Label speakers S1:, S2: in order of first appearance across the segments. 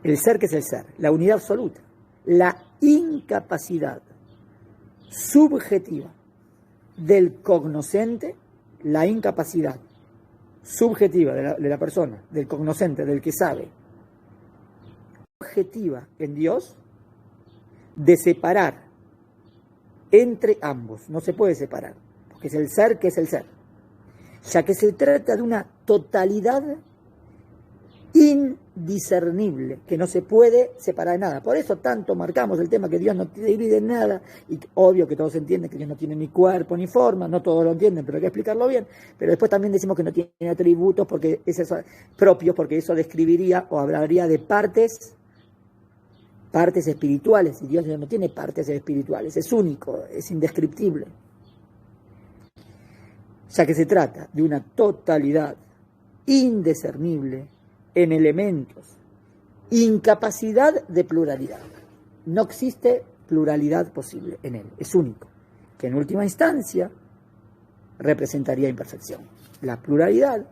S1: El ser que es el ser, la unidad absoluta, la incapacidad subjetiva del cognoscente, la incapacidad subjetiva de la persona, del cognoscente, del que sabe, objetiva en Dios, de separar entre ambos. No se puede separar, porque es el ser que es el ser, ya que se trata de una totalidad indiscernible, que no se puede separar de nada. Por eso tanto marcamos el tema que Dios no divide en nada, y obvio que todos entienden que Dios no tiene ni cuerpo ni forma, no todos lo entienden, pero hay que explicarlo bien. Pero después también decimos que no tiene atributos porque propios, porque eso describiría o hablaría de partes espirituales, y Dios no tiene partes espirituales, es único, es indescriptible. Ya que se trata de una totalidad indiscernible en elementos, incapacidad de pluralidad. No existe pluralidad posible en él, es único, que en última instancia representaría imperfección. La pluralidad,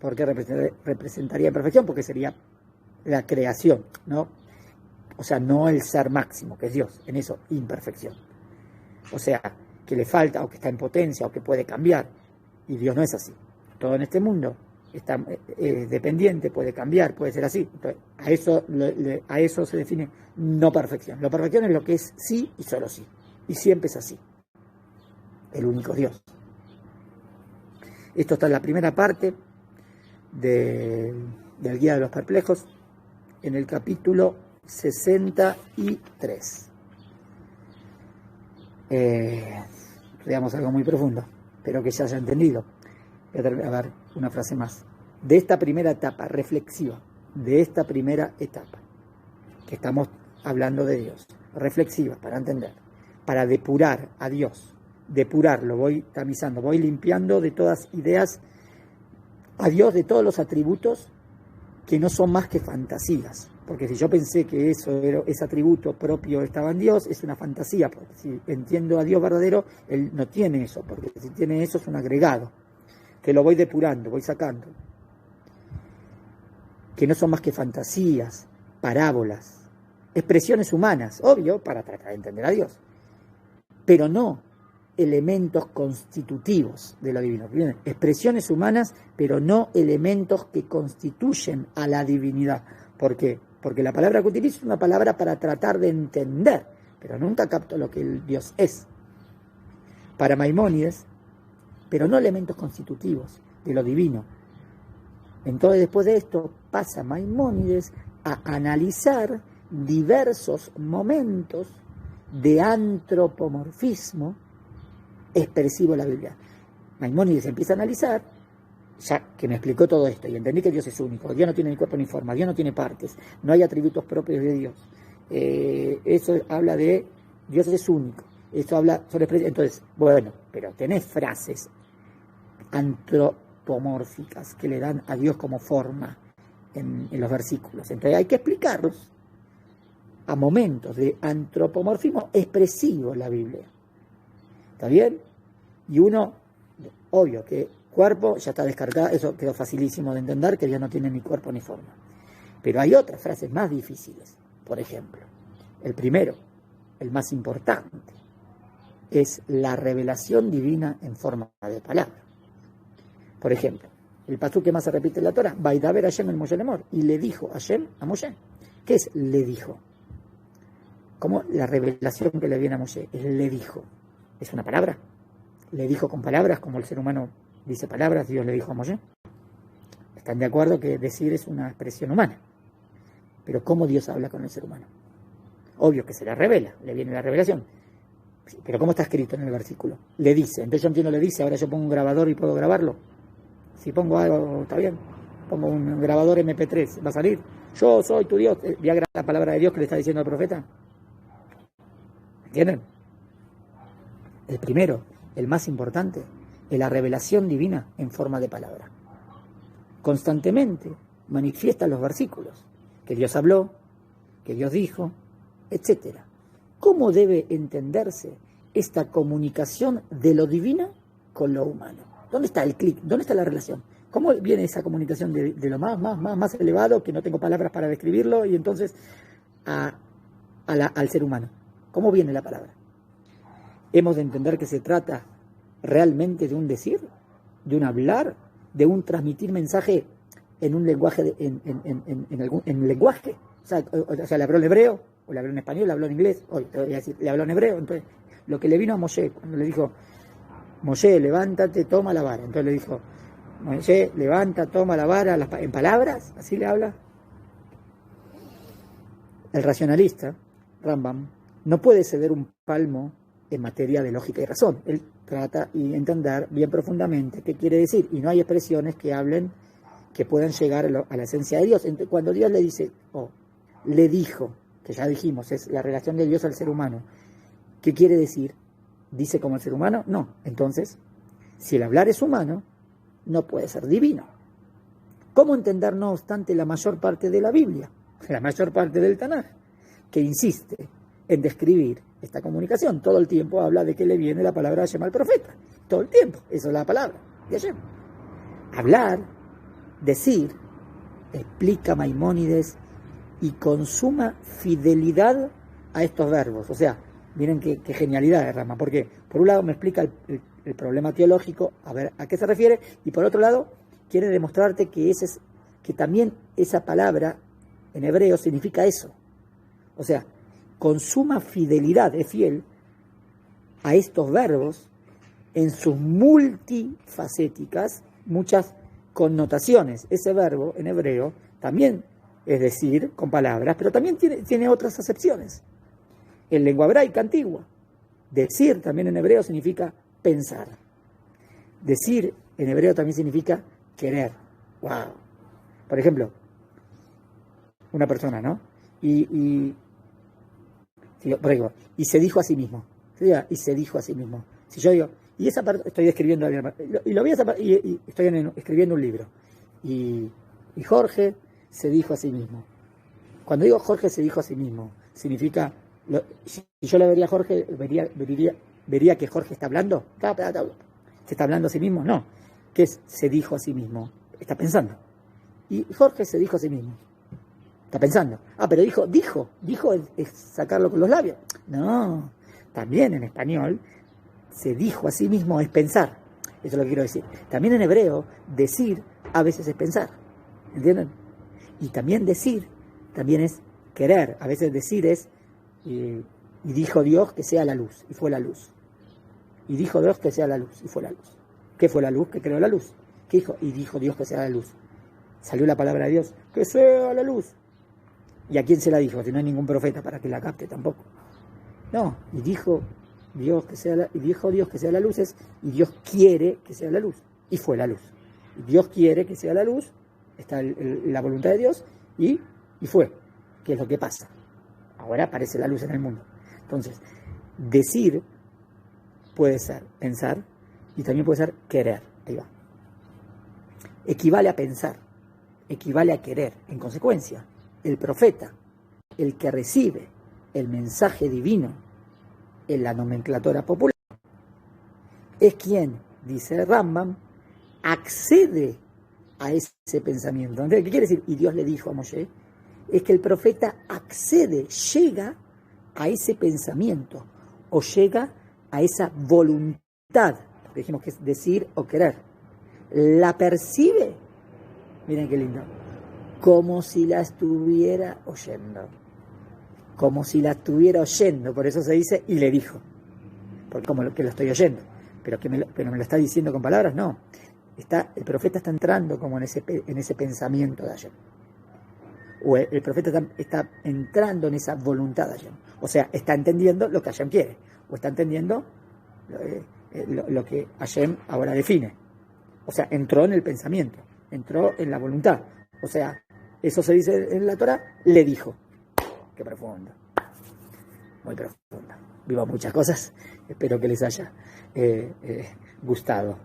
S1: ¿por qué representaría imperfección? Porque sería la creación, ¿no? O sea, no el ser máximo, que es Dios, en eso, imperfección. O sea, que le falta, o que está en potencia, o que puede cambiar, y Dios no es así. Todo en este mundo está dependiente, puede cambiar, puede ser así. Entonces, a eso se define no perfección. La perfección es lo que es sí y solo sí. Y siempre es así. El único Dios. Esto está en la primera parte del Guía de los Perplejos, en el capítulo 63. Veamos algo muy profundo, pero que ya haya entendido. Voy a ver una frase más. De esta primera etapa reflexiva, de esta primera etapa, que estamos hablando de Dios, reflexiva para entender, para depurar a Dios, depurarlo, voy tamizando, voy limpiando de todas ideas a Dios, de todos los atributos que no son más que fantasías. Porque si yo pensé que ese atributo propio estaba en Dios, es una fantasía. Porque si entiendo a Dios verdadero, Él no tiene eso, porque si tiene eso es un agregado, que lo voy depurando, voy sacando. Que no son más que fantasías, parábolas, expresiones humanas, obvio, para tratar de entender a Dios, pero no elementos constitutivos de lo divino. Expresiones humanas, pero no elementos que constituyen a la divinidad. ¿Por qué? Porque la palabra que utilizo es una palabra para tratar de entender, pero nunca capto lo que el Dios es. Para Maimónides, pero no elementos constitutivos de lo divino. Entonces, después de esto, pasa Maimónides a analizar diversos momentos de antropomorfismo expresivo en la Biblia. Maimónides empieza a analizar, ya que me explicó todo esto y entendí que Dios es único, Dios no tiene ni cuerpo ni forma, Dios no tiene partes, no hay atributos propios de Dios. Eso habla de Dios es único. Esto habla sobre... Entonces, bueno, pero tenés frases antropomórficas que le dan a Dios como forma en los versículos. Entonces hay que explicarlos a momentos de antropomorfismo expresivo en la Biblia. ¿Está bien? Y uno, obvio que cuerpo ya está descargado, eso quedó facilísimo de entender, que Dios no tiene ni cuerpo ni forma. Pero hay otras frases más difíciles. Por ejemplo, el primero, el más importante, es la revelación divina en forma de palabra. Por ejemplo, el pasú que más se repite en la Torah, Vaidaber Hashem el Moshe Lemor, y le dijo Hashem a Moshe. ¿Qué es le dijo? ¿Cómo la revelación que le viene a Moshe? Es le dijo. ¿Es una palabra? ¿Le dijo con palabras como el ser humano dice palabras? Dios le dijo a Moshe. ¿Están de acuerdo que decir es una expresión humana? Pero ¿cómo Dios habla con el ser humano? Obvio que se le revela, le viene la revelación. Pero ¿cómo está escrito en el versículo? Le dice. Entonces yo entiendo le dice, ahora yo pongo un grabador y puedo grabarlo. Si pongo algo, está bien. Pongo un grabador MP3, ¿va a salir? Yo soy tu Dios. ¿Voy a grabar la palabra de Dios que le está diciendo al profeta? ¿Entienden? El primero, el más importante, es la revelación divina en forma de palabra. Constantemente manifiesta los versículos, que Dios habló, que Dios dijo, etc. ¿Cómo debe entenderse esta comunicación de lo divino con lo humano? ¿Dónde está el clic? ¿Dónde está la relación? ¿Cómo viene esa comunicación de lo más elevado, que no tengo palabras para describirlo, y entonces al ser humano? ¿Cómo viene la palabra? Hemos de entender que se trata realmente de un decir, de un hablar, de un transmitir mensaje en un lenguaje, en lenguaje. O sea, le habló en hebreo, o le habló en español, le habló en inglés, hoy te voy a decir, le habló en hebreo. Entonces, lo que le vino a Moshe, cuando le dijo, Moshe, levántate, toma la vara. Entonces le dijo, Moshe, levanta, toma la vara, en palabras, así le habla. El racionalista, Rambam, no puede ceder un palmo en materia de lógica y razón. Él trata y entender bien profundamente qué quiere decir, y no hay expresiones que hablen, que puedan llegar a la esencia de Dios. Entonces, cuando Dios le dice, le dijo, que ya dijimos, es la relación de Dios al ser humano, ¿qué quiere decir? ¿Dice como el ser humano? No. Entonces, si el hablar es humano, no puede ser divino. ¿Cómo entender, no obstante, la mayor parte de la Biblia, la mayor parte del Tanaj, que insiste en describir esta comunicación? Todo el tiempo habla de que le viene la palabra de Hashem al profeta. Todo el tiempo. Eso es la palabra de Hashem. Hablar, decir, explica Maimónides, y con suma fidelidad a estos verbos. O sea, miren qué genialidad de Rama. Porque por un lado me explica el problema teológico, a ver a qué se refiere, y por otro lado quiere demostrarte que también esa palabra en hebreo significa eso. O sea, con suma fidelidad, es fiel a estos verbos en sus multifacéticas, muchas connotaciones. Ese verbo en hebreo también es decir, con palabras, pero también tiene otras acepciones. En lengua hebraica antigua, decir también en hebreo significa pensar. Decir en hebreo también significa querer. ¡Wow! Por ejemplo, una persona, ¿no? Y se dijo a sí mismo. Y se dijo a sí mismo. Si yo digo, y esa parte estoy escribiendo, y estoy escribiendo un libro. Y Jorge se dijo a sí mismo. Cuando digo Jorge se dijo a sí mismo, significa, si yo le vería a Jorge, vería que Jorge está hablando. ¿Se está hablando a sí mismo? No. ¿Qué es se dijo a sí mismo? Está pensando. Y Jorge se dijo a sí mismo. Está pensando. Pero dijo es sacarlo con los labios. No. También en español, se dijo a sí mismo es pensar. Eso es lo que quiero decir. También en hebreo, decir a veces es pensar. ¿Entienden? Y también decir, también es querer. A veces decir es, y dijo Dios que sea la luz, y fue la luz. Y dijo Dios que sea la luz, y fue la luz. ¿Qué fue la luz? ¿Qué creó la luz? ¿Qué dijo? Y dijo Dios que sea la luz. Salió la palabra de Dios, que sea la luz. ¿Y a quién se la dijo? Si no hay ningún profeta para que la capte tampoco. No, y dijo Dios que sea y dijo Dios que sea la luz y Dios quiere que sea la luz. Y fue la luz. Y Dios quiere que sea la luz. Está la voluntad de Dios y fue, que es lo que pasa. Ahora aparece la luz en el mundo. Entonces, decir puede ser pensar y también puede ser querer. Ahí va. Equivale a pensar, equivale a querer. En consecuencia, el profeta, el que recibe el mensaje divino en la nomenclatura popular, es quien, dice Rambam, accede a ese pensamiento. Entonces, ¿qué quiere decir? Y Dios le dijo a Moshe, es que el profeta accede, llega a ese pensamiento, o llega a esa voluntad, porque dijimos que es decir o querer, la percibe, miren qué lindo, como si la estuviera oyendo, por eso se dice, y le dijo, porque como que lo estoy oyendo, pero me lo está diciendo con palabras, no. El profeta está entrando como en ese pensamiento de Hashem. O el profeta está entrando en esa voluntad de Hashem. O sea, está entendiendo lo que Hashem quiere. O está entendiendo lo que Hashem ahora define. O sea, entró en el pensamiento. Entró en la voluntad. O sea, eso se dice en la Torah, le dijo. Qué profundo. Muy profundo. Vivo muchas cosas. Espero que les haya gustado.